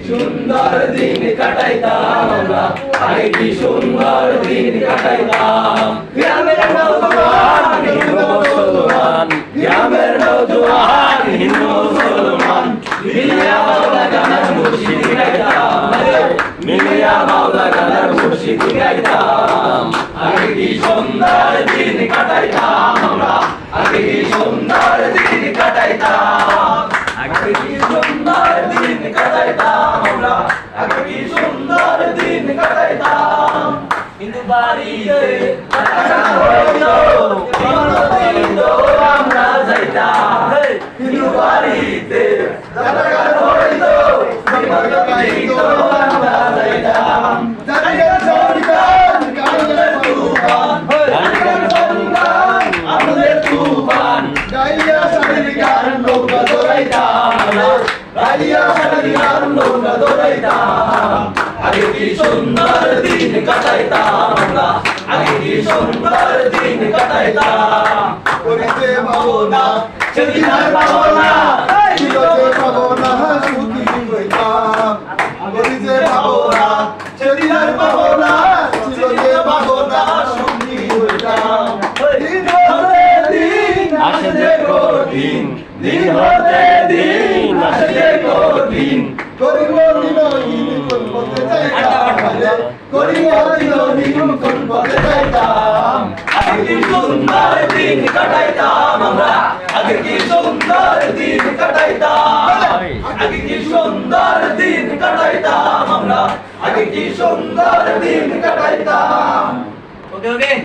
সুন্দর দিন কাটাইতাম আমরা, আগে কি সুন্দর দিন কাটাইতাম। গ্রামের নওজোয়ান হিন্দু মুসলমান, গ্রামের নওজোয়ান হিন্দু মুসলমান, মিলিয়া মাওলা গানার মুর্শিদি গাইতাম, মিলিয়া মাওলা গানার মুর্শিদি গাইতাম। আগে কি সুন্দর দিন কাটাইতাম আমরা, আগে কি সুন্দর দিন কাটাইতাম, আগে কি সুন্দর দিন কাটাইতাম আমরা, আগে কি সুন্দর দিন কাটাইতাম। কিন্তু বাড়িতে টাকা হইতো, দিনও আমরা যাইতাম, কিন্তু বাড়িতে টাকা হইতো, দিনও আমরা যাইতাম। জানিয়া সরকার কালের তুফান, জানিয়া সরকার আমাদের তুফান, গাইয়া সারির গান নৌকা দৌড়াইতাম, গাইয়া সারির গান নৌকা দৌড়াইতাম। আগে কি সুন্দর দিন কাটাইতাম আমরা, আগে কি সুন্দর দিন কাটাইতাম। করিতে পাবো না সেদিন আর পাবো না, চিরতে পাবো না সুখী হইতাম। করিতে পাবো না সেদিন আর পাবো না, চিরতে পাবো না সুখী হইতাম। দিন হতে দিন আসে যে কঠিন, দিন হতে দিন আসে যে কঠিন, করিব দিনহীন কোন পথে যাইতাম, করিব দিনহীন কোন পথে যাইতাম। আগে কি সুন্দর দিন কাটাইতাম আমরা, আগে কি সুন্দর দিন কাটাইতাম, আগে কি সুন্দর দিন কাটাইতাম আমরা, আগে কি সুন্দর দিন কাটাইতাম। ওকে ওকে।